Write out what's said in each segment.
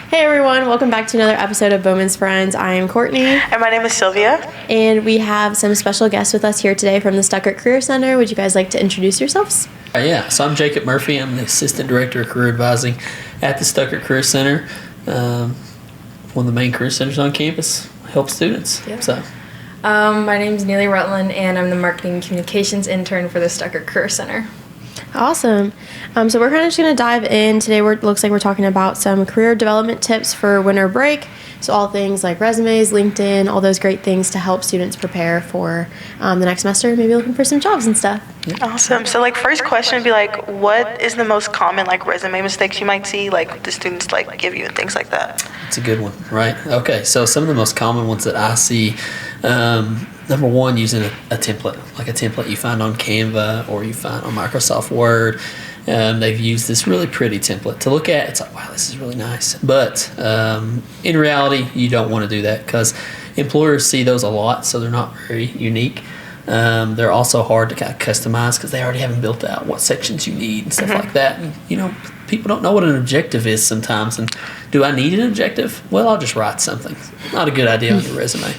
Hey everyone, welcome back to another episode of Bowman's Friends. I am Courtney. And my name is Sylvia. And we have some special guests with us here today from the Stuckert Career Center. Would you guys like to introduce yourselves? So I'm Jacob Murphy. I'm the Assistant Director of Career Advising at the Stuckert Career Center. One of the main career centers on campus. Help students. Yep. My name is Neely Rutland, and I'm the Marketing and Communications Intern for the Stuckert Career Center. Awesome. So we're kind of just going to dive in. Today looks like we're talking about some career development tips for winter break. So all things like resumes, LinkedIn, all those great things to help students prepare for the next semester, maybe looking for some jobs and stuff. Awesome. So first question would be what is the most common resume mistakes you might see the students give you and things like that? It's a good one, right? Okay, so some of the most common ones that I see, number one, using a template, like a template you find on Canva or you find on Microsoft Word. They've used this really pretty template to look at. It's like, wow, this is really nice. But in reality, you don't want to do that because employers see those a lot, so they're not very unique. They're also hard to kind of customize because they already haven't built out what sections you need and stuff like that. And, people don't know what an objective is sometimes. And do I need an objective? Well, I'll just write something. Not a good idea on your resume.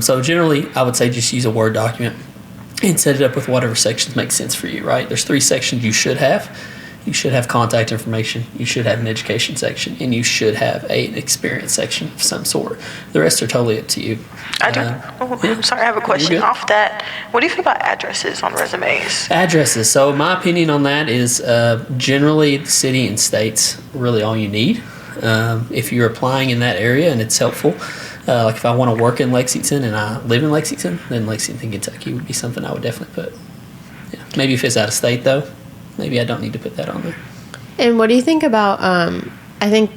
So generally, I would say just use a Word document and set it up with whatever sections make sense for you, right? There's 3 sections you should have. You should have contact information, you should have an education section, and you should have an experience section of some sort. The rest are totally up to you. I'm sorry, I have a question off that. What do you think about addresses on resumes? Addresses. So my opinion on that is generally the city and state's really all you need. If you're applying in that area and it's helpful, if I want to work in Lexington and I live in Lexington, then Lexington, Kentucky would be something I would definitely put. Yeah. Maybe if it's out of state, though, maybe I don't need to put that on there. And what do you think about, I think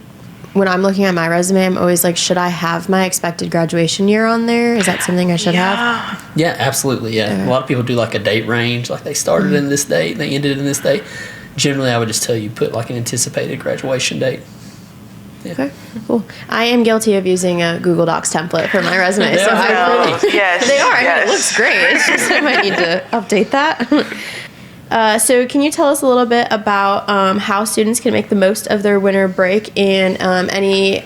when I'm looking at my resume, I'm always like, should I have my expected graduation year on there? Is that something I should have? Yeah, absolutely, yeah. Okay. A lot of people do a date range, they started in this date and they ended in this date. Generally, I would just tell you put an anticipated graduation date. Yeah. Okay, cool. I am guilty of using a Google Docs template for my resume. They are pretty. Yes. They are. Yes. I mean, it looks great. It's just I might need to update that. So can you tell us a little bit about how students can make the most of their winter break and any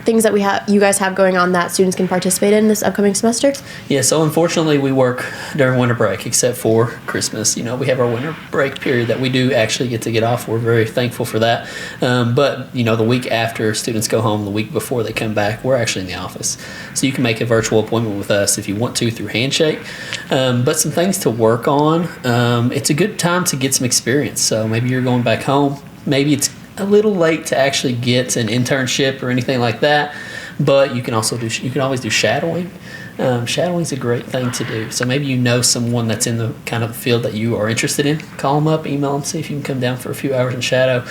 things that you guys have going on that students can participate in this upcoming semester? Yeah, so unfortunately we work during winter break except for Christmas. We have our winter break period that we do actually get off. We're very thankful for that. But the week after students go home, the week before they come back, we're actually in the office. So you can make a virtual appointment with us if you want to through Handshake. But some things to work on. It's a good time to get some experience. So maybe you're going back home. Maybe it's a little late to actually get an internship or anything like that, but you can always do shadowing. Shadowing is a great thing to do. So maybe someone that's in the kind of field that you are interested in. Call them up, email them, see if you can come down for a few hours and shadow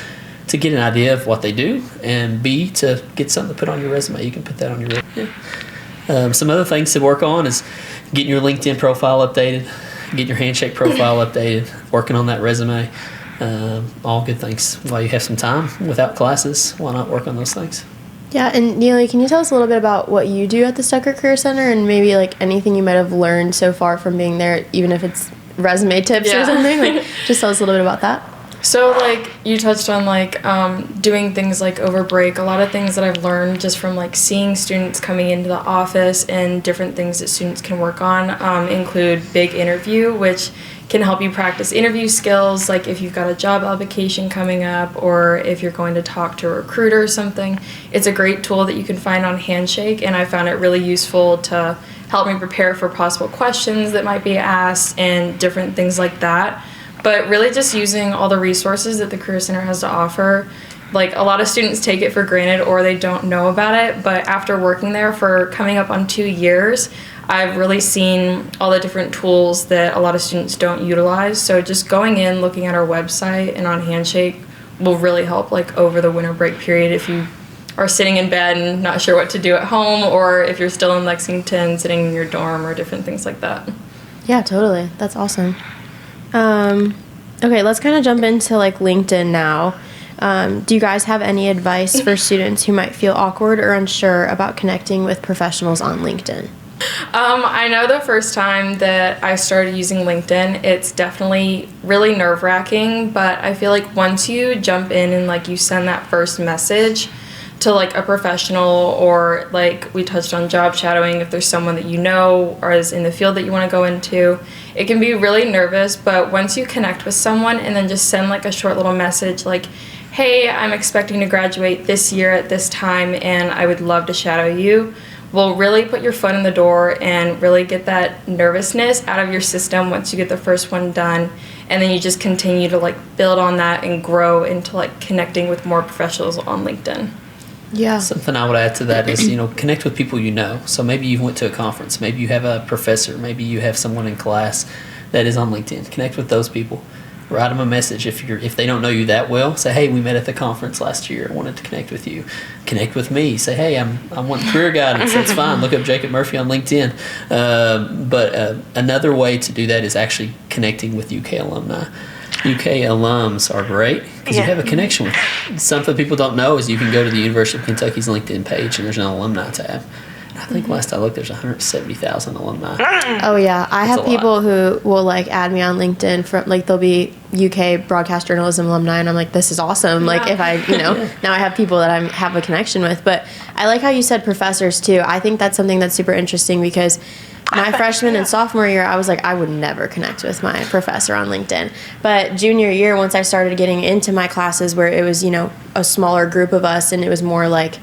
to get an idea of what they do, and B, to get something to put on your resume. You can put that on your resume. Some other things to work on is getting your LinkedIn profile updated, getting your Handshake profile updated, working on that resume. All good things. While you have some time without classes, why not work on those things? Yeah, and Neely, can you tell us a little bit about what you do at the Stuckert Career Center and maybe anything you might have learned so far from being there, even if it's resume tips or something? Just tell us a little bit about that. So, you touched on, doing things over break. A lot of things that I've learned just from, seeing students coming into the office and different things that students can work on include Big Interview, which can help you practice interview skills, if you've got a job application coming up or if you're going to talk to a recruiter or something. It's a great tool that you can find on Handshake, and I found it really useful to help me prepare for possible questions that might be asked and different things like that. But really just using all the resources that the Career Center has to offer. A lot of students take it for granted or they don't know about it, but after working there for coming up on 2 years, I've really seen all the different tools that a lot of students don't utilize. So just going in, looking at our website and on Handshake will really help over the winter break period if you are sitting in bed and not sure what to do at home, or if you're still in Lexington sitting in your dorm or different things like that. Yeah, totally. That's awesome. Okay, let's kind of jump into LinkedIn now. Do you guys have any advice for students who might feel awkward or unsure about connecting with professionals on LinkedIn? I know the first time that I started using LinkedIn, it's definitely really nerve-wracking, but I feel once you jump in and you send that first message to like a professional, or like we touched on job shadowing, if there's someone that you know or is in the field that you want to go into, it can be really nervous, but once you connect with someone and then just send like a short little message like, hey, I'm expecting to graduate this year at this time and I would love to shadow you, will really put your foot in the door and really get that nervousness out of your system once you get the first one done. And then you just continue to like build on that and grow into like connecting with more professionals on LinkedIn. Yeah. Something I would add to that is, connect with people you know. So maybe you went to a conference, maybe you have a professor, maybe you have someone in class that is on LinkedIn. Connect with those people. Write them a message if they don't know you that well. Say, hey, we met at the conference last year. I wanted to connect with you. Connect with me. Say, hey, I'm wanting career guidance. That's fine. Look up Jacob Murphy on LinkedIn. But another way to do that is actually connecting with UK alumni. UK alums are great because you have a connection with them. Something people don't know is you can go to the University of Kentucky's LinkedIn page and there's an alumni tab. I think last I looked, there's 170,000 alumni. Oh yeah, I have people who will like add me on LinkedIn from like they'll be UK broadcast journalism alumni, and I'm like, this is awesome. Yeah. Like if I, now I have people that I have a connection with. But I like how you said professors too. I think that's something that's super interesting because my freshman and sophomore year, I was like, I would never connect with my professor on LinkedIn. But junior year, once I started getting into my classes where it was, a smaller group of us and it was more like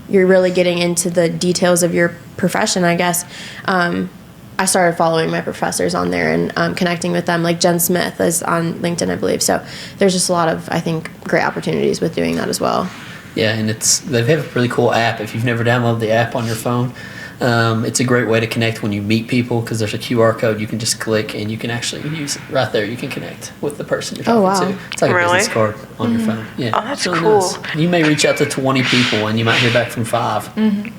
you're really getting into the details of your profession, I guess, I started following my professors on there and connecting with them. Like Jen Smith is on LinkedIn, I believe. So there's just a lot of, I think, great opportunities with doing that as well. Yeah, and they have a really cool app. If you've never downloaded the app on your phone, it's a great way to connect when you meet people because there's a QR code you can just click and you can actually use it right there. You can connect with the person you're talking to. It's like a business card on your phone. Yeah, oh, that's really cool. Nice. You may reach out to 20 people and you might hear back from 5.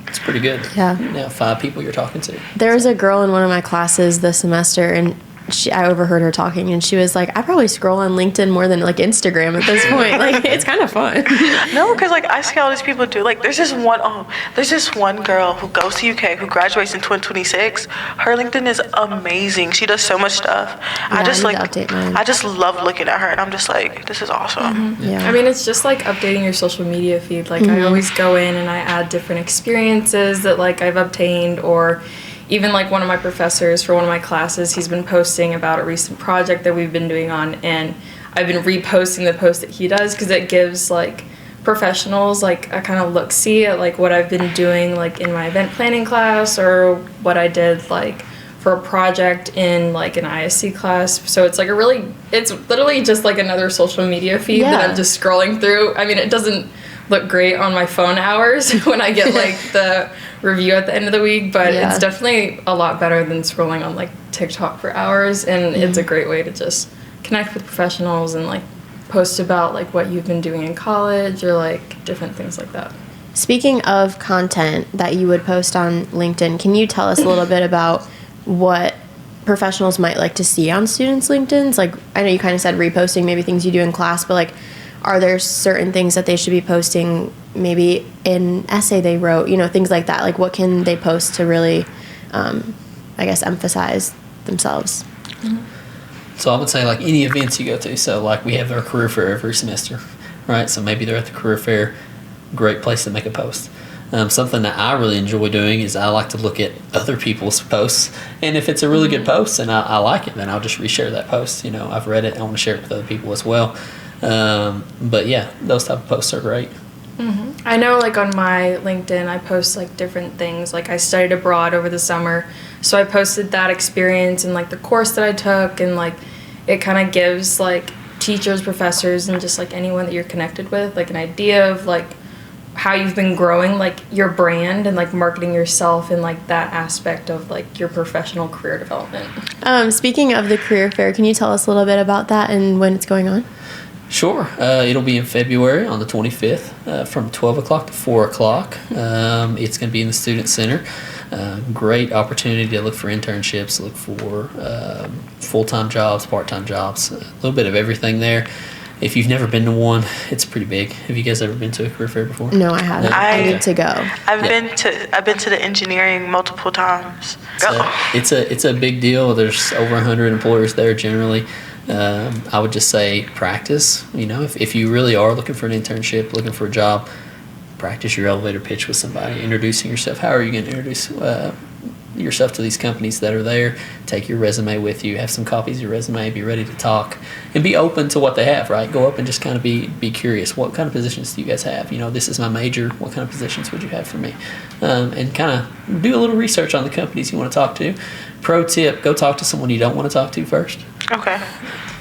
It's pretty good. Yeah. Now 5 people you're talking to. There was a girl in one of my classes this semester, and I overheard her talking, and she was like, I probably scroll on LinkedIn more than like Instagram at this point. Like, it's kind of fun. No, because like I see all these people do. Like, there's this one girl who goes to UK who graduates in 2026. Her LinkedIn is amazing. She does so much stuff. Yeah, I just I just love looking at her, and I'm just like, this is awesome. Yeah. I mean, it's just like updating your social media feed. Like I always go in and I add different experiences that like I've obtained, or even like one of my professors for one of my classes, he's been posting about a recent project that we've been doing on, and I've been reposting the post that he does because it gives like professionals like a kind of look-see at like what I've been doing like in my event planning class or what I did like for a project in like an ISC class. So it's like it's literally just like another social media feed that I'm just scrolling through. I mean, it doesn't look great on my phone hours when I get like the review at the end of the week, but it's definitely a lot better than scrolling on like TikTok for hours, and it's a great way to just connect with professionals and like post about like what you've been doing in college or like different things like that. Speaking of content that you would post on LinkedIn, can you tell us a little bit about what professionals might like to see on students' LinkedIn's? Like, I know you kind of said reposting maybe things you do in class, but like, are there certain things that they should be posting, maybe an essay they wrote, things like that? Like, what can they post to really, I guess, emphasize themselves? So I would say, like, any events you go to. So, like, we have our career fair every semester, right? So maybe they're at the career fair. Great place to make a post. Something that I really enjoy doing is I like to look at other people's posts. And if it's a really good post and I like it, then I'll just reshare that post. I've read it. I want to share it with other people as well. But yeah, those type of posts are great. I know like on my LinkedIn I post like different things. Like I studied abroad over the summer, so I posted that experience and like the course that I took, and like it kind of gives like teachers, professors, and just like anyone that you're connected with like an idea of like how you've been growing like your brand and like marketing yourself and like that aspect of like your professional career development. Speaking of the career fair, can you tell us a little bit about that and when it's going on? Sure. It'll be in February on the 25th from 12 o'clock to 4 o'clock. It's going to be in the Student Center. Great opportunity to look for internships, look for full-time jobs, part-time jobs, a little bit of everything there. If you've never been to one, it's pretty big. Have you guys ever been to a career fair before? No, I haven't. I need to go. I've been to the engineering multiple times. It's a big deal. There's over 100 employers there generally. I would just say practice. If you really are looking for an internship, looking for a job, practice your elevator pitch with somebody, introducing yourself. How are you going to introduce yourself to these companies that are there? Take your resume with you, have some copies of your resume, be ready to talk, and be open to what they have, right? Go up and just kind of be curious. What kind of positions do you guys have? This is my major. What kind of positions would you have for me? And kind of do a little research on the companies you want to talk to. Pro tip, go talk to someone you don't want to talk to first. Okay.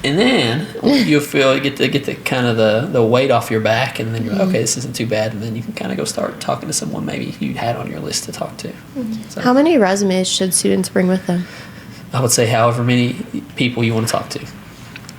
And then you'll feel get the kind of the weight off your back, and then you're like, okay, this isn't too bad, and then you can kind of go start talking to someone maybe you had on your list to talk to. So, How many resumes should students bring with them? I would say however many people you want to talk to.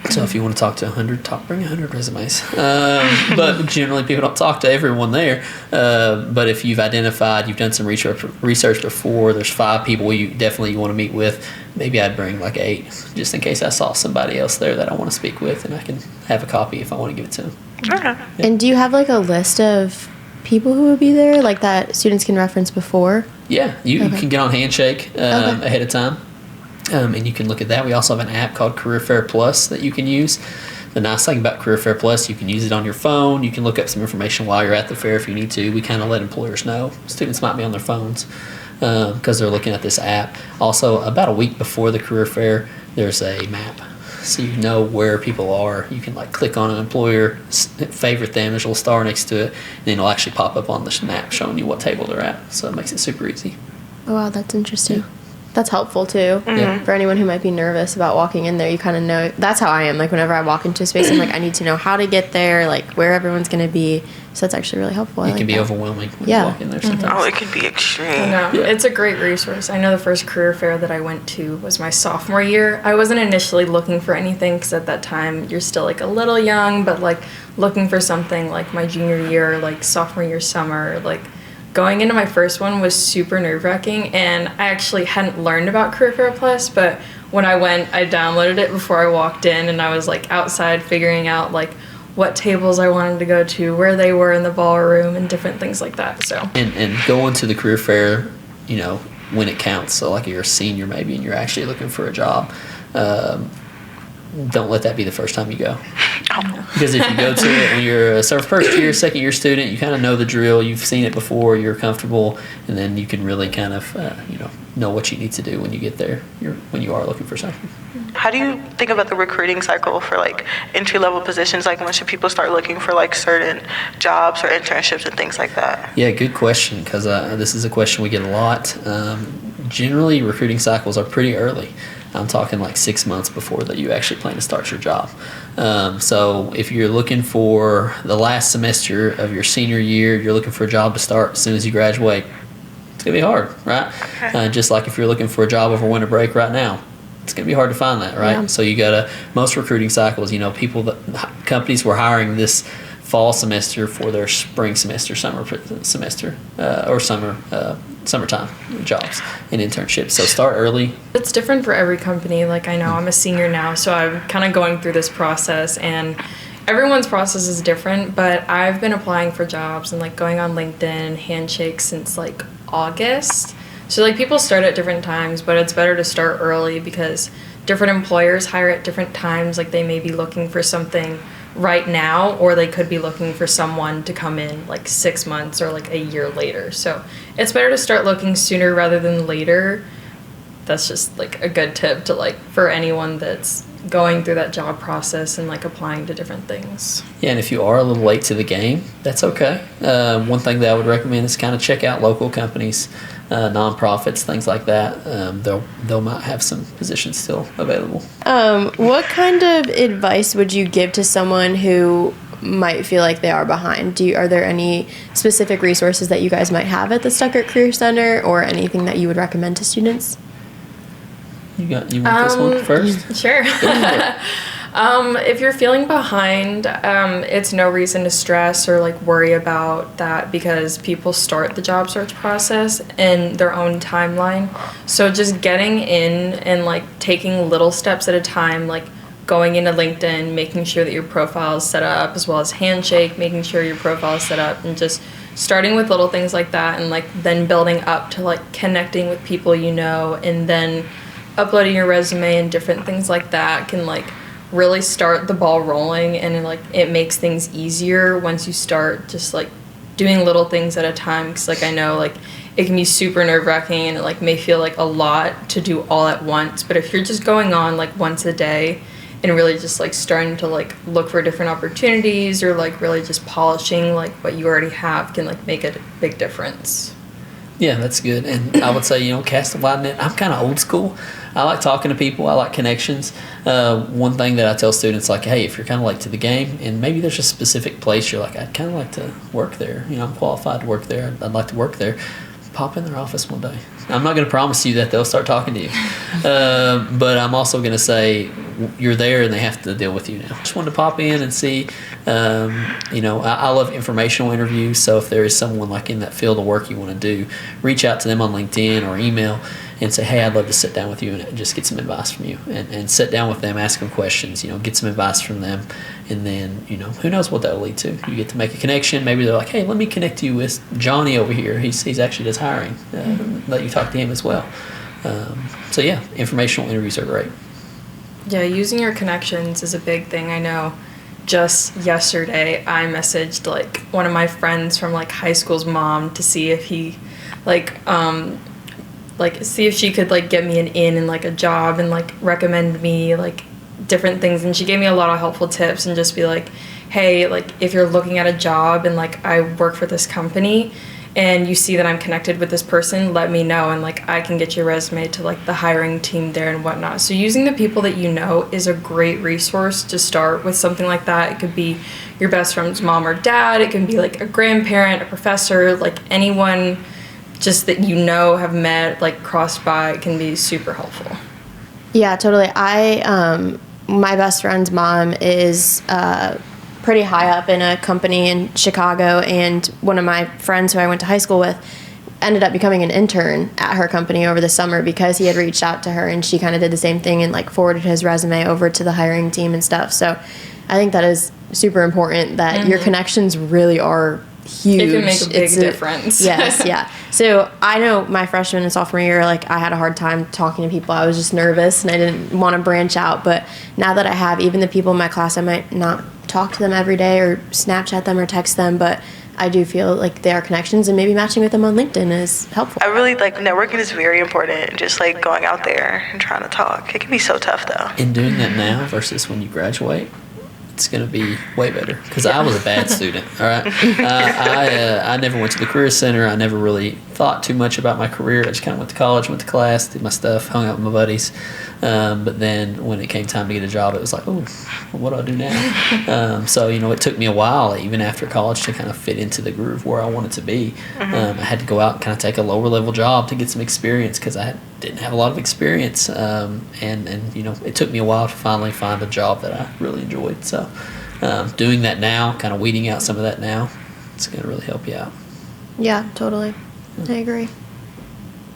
So if you want to talk to 100, bring 100 resumes. But generally people don't talk to everyone there. But if you've identified, you've done some research before, there's 5 people you want to meet with, maybe I'd bring like 8, just in case I saw somebody else there that I want to speak with, and I can have a copy if I want to give it to them. Okay. And do you have like a list of people who would be there, like that students can reference before? Yeah, you can get on Handshake ahead of time. And you can look at that. We also have an app called Career Fair Plus that you can use. The nice thing about Career Fair Plus, you can use it on your phone. You can look up some information while you're at the fair if you need to. We kind of let employers know. Students might be on their phones because they're looking at this app. Also, about a week before the career fair, there's a map. So you know where people are. You can like click on an employer, favorite them, there's a little star next to it, and then it'll actually pop up on the map showing you what table they're at. So it makes it super easy. Oh, wow, that's interesting. Yeah. That's helpful too. Yeah. For anyone who might be nervous about walking in there, you kind of know. That's how I am. Like whenever I walk into a space, I'm like, I need to know how to get there, like where everyone's going to be. So that's actually really helpful. It can be overwhelming when you walk in there sometimes. Oh, it can be extreme. No, it's a great resource. I know the first career fair that I went to was my sophomore year. I wasn't initially looking for anything because at that time you're still like a little young, but like looking for something like my junior year, like sophomore year summer, like going into my first one was super nerve-wracking, and I actually hadn't learned about Career Fair Plus, but when I went, I downloaded it before I walked in, and I was like outside figuring out like what tables I wanted to go to, where they were in the ballroom, and different things like that. So and going to the career fair, when it counts. So like you're a senior maybe, and you're actually looking for a job. Don't let that be the first time you go. Because if you go to it when you're a first year, second year student, you kind of know the drill. You've seen it before. You're comfortable, and then you can really kind of know what you need to do when you get there. When you are looking for something. How do you think about the recruiting cycle for like entry-level positions? Like when should people start looking for like certain jobs or internships and things like that? Yeah, good question, because this is a question we get a lot. Generally, recruiting cycles are pretty early. I'm talking like 6 months before that you actually plan to start your job. So if you're looking for the last semester of your senior year, you're looking for a job to start as soon as you graduate, it's going to be hard, right? Okay. Just like if you're looking for a job over winter break right now, it's going to be hard to find that, right? Yeah. So you got to, most recruiting cycles, companies were hiring this fall semester for their spring semester, summer semester, or summertime jobs and internships. So start early. It's different for every company. Like I know I'm a senior now, so I'm kind of going through this process, and everyone's process is different, but I've been applying for jobs and like going on LinkedIn and Handshake since like August. So like people start at different times, but it's better to start early because different employers hire at different times. Like they may be looking for something right now, or they could be looking for someone to come in like 6 months or like a year later. So it's better to start looking sooner rather than later. That's just like a good tip to like for anyone that's going through that job process and like applying to different things. Yeah, and if you are a little late to the game, that's okay. One thing that I would recommend is kind of check out local companies, nonprofits, things like that. They'll might have some positions still available. What kind of advice would you give to someone who might feel like they are behind? Are there any specific resources that you guys might have at the Stuckert Career Center, or anything that you would recommend to students? You want this one first? Sure. If you're feeling behind, it's no reason to stress or like worry about that, because people start the job search process in their own timeline. So just getting in and like taking little steps at a time, like going into LinkedIn, making sure that your profile is set up, as well as Handshake, making sure your profile is set up, and just starting with little things like that, and like then building up to like connecting with people and then uploading your resume and different things like that can like really start the ball rolling, and like it makes things easier once you start just like doing little things at a time, because like I know like it can be super nerve-wracking and it like may feel like a lot to do all at once, but if you're just going on like once a day and really just like starting to like look for different opportunities or like really just polishing like what you already have can like make a big difference. Yeah, that's good. And I would say, cast a wide net. I'm kind of old school. I like talking to people. I like connections. One thing that I tell students, like, hey, if you're kind of late to the game and maybe there's a specific place you're like, I'd kind of like to work there. I'm qualified to work there. I'd like to work there. Pop in their office one day. I'm not going to promise you that they'll start talking to you. But I'm also going to say you're there and they have to deal with you now. Just wanted to pop in and see. I love informational interviews. So if there is someone like in that field of work you want to do, reach out to them on LinkedIn or email and say, hey, I'd love to sit down with you and just get some advice from you. And sit down with them, ask them questions, get some advice from them. And then, who knows what that will lead to. You get to make a connection. Maybe they're like, hey, let me connect you with Johnny over here. He's actually does hiring. Let you talk to him as well. So, yeah, informational interviews are great. Yeah, using your connections is a big thing. I know just yesterday I messaged like one of my friends from like high school's mom to see if he see if she could like get me an in and like a job and like recommend me like different things, and she gave me a lot of helpful tips and just be like, hey, like if you're looking at a job and like I work for this company and you see that I'm connected with this person, let me know and like I can get your resume to like the hiring team there and whatnot. So using the people that you know is a great resource to start with something like that. It could be your best friend's mom or dad, it can be like a grandparent, a professor, like anyone just that have met, like crossed by, can be super helpful. Yeah, totally. My best friend's mom is pretty high up in a company in Chicago, and one of my friends who I went to high school with ended up becoming an intern at her company over the summer because he had reached out to her, and she kind of did the same thing and like forwarded his resume over to the hiring team and stuff. So I think that is super important that your connections really are huge. It can make a big difference. Yes, yeah. So I know my freshman and sophomore year, like I had a hard time talking to people. I was just nervous and I didn't want to branch out. But now that I have, even the people in my class, I might not talk to them every day or Snapchat them or text them, but I do feel like they are connections, and maybe matching with them on LinkedIn is helpful. I really like networking is very important. Just like going out there and trying to talk. It can be so tough though. And doing that now versus when you graduate, it's going to be way better, because I was a bad student, all right? I never went to the Career Center. I never really thought too much about my career. I just kind of went to college, went to class, did my stuff, hung out with my buddies. But then when it came time to get a job, it was like, oh, what do I do now? So, it took me a while, even after college, to kind of fit into the groove where I wanted to be. I had to go out and kind of take a lower-level job to get some experience, because I didn't have a lot of experience. And it took me a while to finally find a job that I really enjoyed. So doing that now, kind of weeding out some of that now, it's going to really help you out. Yeah, totally. I agree.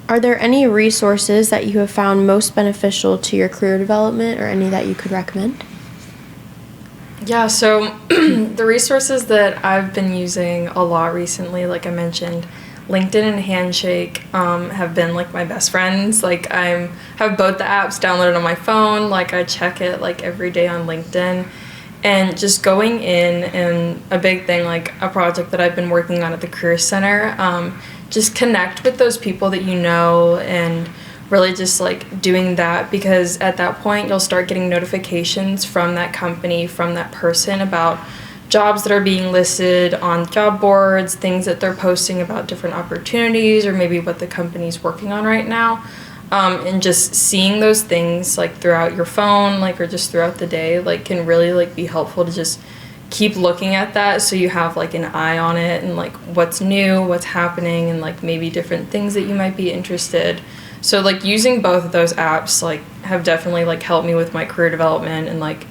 Are there any resources that you have found most beneficial to your career development, or any that you could recommend? Yeah, so the resources that I've been using a lot recently, like I mentioned, LinkedIn and Handshake have been like my best friends. Like I have both the apps downloaded on my phone. Like I check it like every day on LinkedIn. And just going in, and a big thing, like a project that I've been working on at the Career Center, just connect with those people that you know, and really just like doing that, because at that point you'll start getting notifications from that company, from that person, about jobs that are being listed on job boards, things that they're posting about different opportunities, or maybe what the company's working on right now. And just seeing those things like throughout your phone, like, or just throughout the day, like can really like be helpful to just keep looking at that, so you have like an eye on it and like what's new, what's happening, and like maybe different things that you might be interested. So like using both of those apps like have definitely like helped me with my career development and like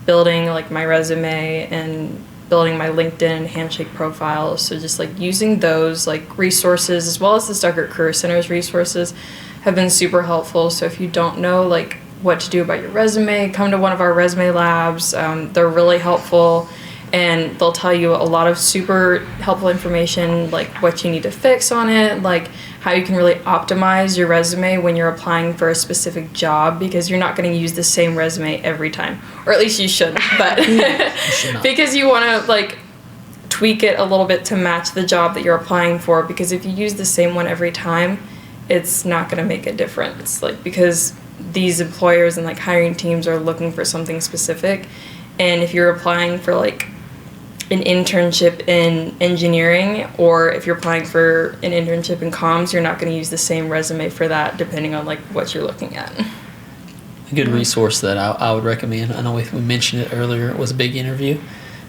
building like my resume and building my LinkedIn and Handshake profiles. So just like using those like resources, as well as the Stuckert Career Center's resources, have been super helpful. So if you don't know like what to do about your resume, come to one of our resume labs. They're really helpful, and they'll tell you a lot of super helpful information, like what you need to fix on it, like how you can really optimize your resume when you're applying for a specific job, because you're not going to use the same resume every time, or at least you shouldn't, but because you want to like tweak it a little bit to match the job that you're applying for, because if you use the same one every time, it's not going to make a difference. Like, because these employers and like hiring teams are looking for something specific, and if you're applying for like an internship in engineering, or if you're applying for an internship in comms, you're not going to use the same resume for that, depending on like what you're looking at. A good resource that I would recommend, I know we mentioned it earlier, was a Big Interview.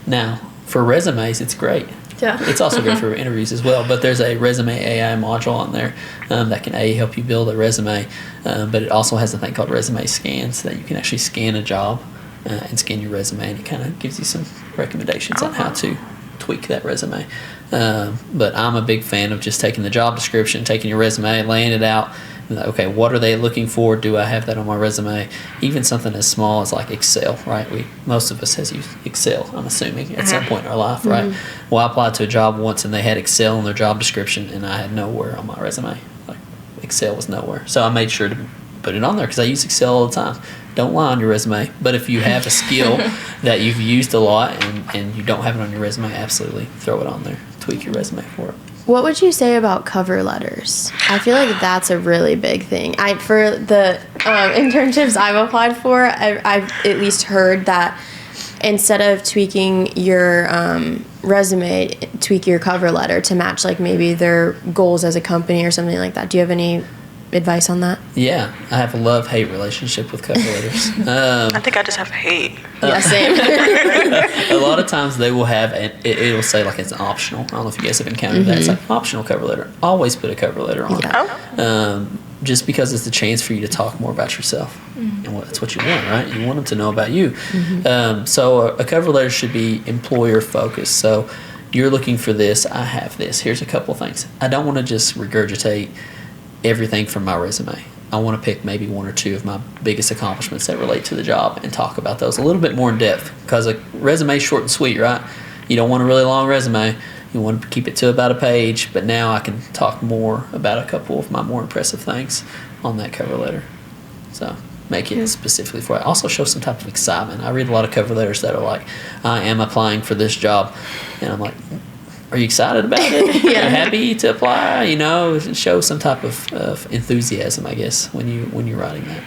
Now, for resumes, it's great. Yeah. It's also good for interviews as well, but there's a resume AI module on there that can help you build a resume, but it also has a thing called resume scans, so that you can actually scan a job and scan your resume, and it kind of gives you some recommendations on how to tweak that resume. But I'm a big fan of just taking the job description, taking your resume, laying it out. Okay, what are they looking for? Do I have that on my resume? Even something as small as like Excel, right? Most of us has used Excel, I'm assuming, at some point in our life, right? Well, I applied to a job once and they had Excel in their job description, and I had nowhere on my resume. Like, Excel was nowhere. So I made sure to put it on there because I use Excel all the time. Don't lie on your resume, but if you have a skill that you've used a lot and you don't have it on your resume, absolutely throw it on there. Tweak your resume for it. What would you say about cover letters? I feel like that's a really big thing. For the internships I've applied for, I've at least heard that instead of tweaking your resume, tweak your cover letter to match like maybe their goals as a company or something like that. Do you have any advice on that? Yeah, I have a love-hate relationship with cover letters. I think I just have hate. Yeah, same. A lot of times they will have, it'll say like it's optional. I don't know if you guys have encountered that. It's like optional cover letter. Always put a cover letter on. Yeah. Just because it's the chance for you to talk more about yourself. And that's what you want, right? You want them to know about you. So a cover letter should be employer-focused. So you're looking for this. I have this. Here's a couple of things. I don't want to just regurgitate everything from my resume. I want to pick maybe one or two of my biggest accomplishments that relate to the job and talk about those a little bit more in depth, because a resume is short and sweet, right? You don't want a really long resume. You want to keep it to about a page, but now I can talk more about a couple of my more impressive things on that cover letter. So make it specifically for it. Also show some type of excitement. I read a lot of cover letters that are like, I am applying for this job. And I'm like, are you excited about it? Yeah. Are you happy to apply? You know, show some type of enthusiasm, I guess, when you're writing that.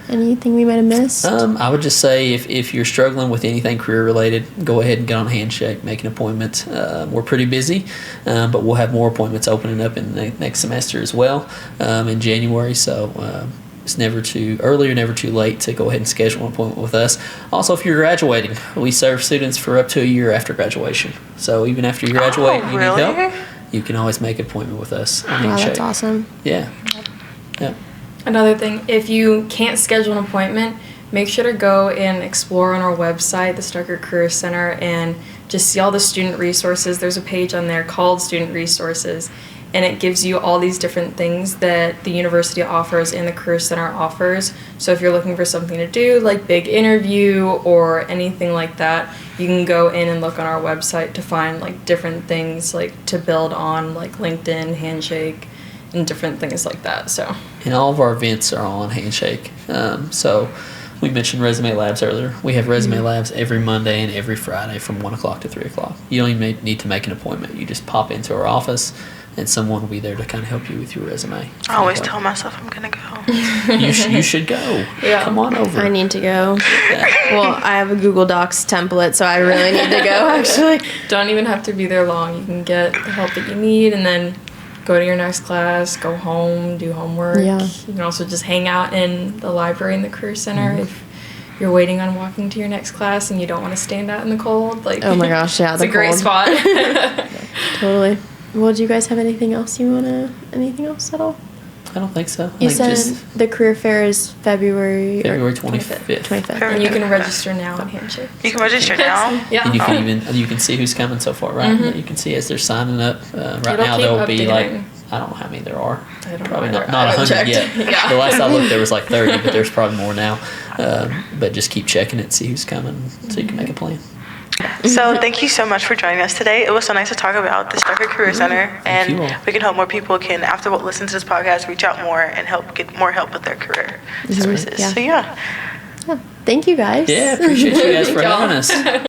Anything we might have missed? I would just say if you're struggling with anything career related, go ahead and get on a handshake, make an appointment. We're pretty busy, but we'll have more appointments opening up in the next semester as well in January. So it's never too early or never too late to go ahead and schedule an appointment with us. Also, if you're graduating, we serve students for up to a year after graduation. So even after you graduate and you need help, you can always make an appointment with us. Wow, that's awesome. Yeah. Yeah. Another thing, if you can't schedule an appointment, make sure to go and explore on our website, the Stuckert Career Center, and just see all the student resources. There's a page on there called Student Resources, and it gives you all these different things that the university offers and the Career Center offers. So if you're looking for something to do, like big interview or anything like that, you can go in and look on our website to find like different things like to build on, like LinkedIn, Handshake, and different things like that. So, and all of our events are on Handshake. So we mentioned resume labs earlier. We have resume labs every Monday and every Friday from 1 o'clock to 3 o'clock. You don't even need to make an appointment. You just pop into our office and someone will be there to kind of help you with your resume. I always tell myself I'm going to go. You should go. Yeah. Come on over. I need to go. Yeah. Well, I have a Google Docs template, so I really need to go, actually. don't even have to be there long. You can get the help that you need and then go to your next class, go home, do homework. Yeah. You can also just hang out in the library in the Career Center if you're waiting on walking to your next class and you don't want to stand out in the cold. Like, Oh my gosh, yeah, it's the a great cold. spot. Totally. Well, do you guys have anything else anything else at all? I don't think so. I You think said the career fair is February 25th. 25th. And you can register now on Handshake. You can register now? Yeah. And you can see who's coming so far, right? You can see as they're signing up. Right It'll now keep there will be like, updating. I don't know how many there are. I don't know Probably either. not I haven't 100 yet. checked. Yeah. The last I looked there was like 30, but there's probably more now. But just keep checking it, see who's coming, so you can make a plan. So thank you so much for joining us today. It was so nice to talk about the Stuckert Career Center, Thank you all. and we can help more people can, after listen to this podcast, reach out more and get more help with their career services. Yeah. So yeah. Thank you, guys. Yeah, appreciate you guys for Thank y'all. having us.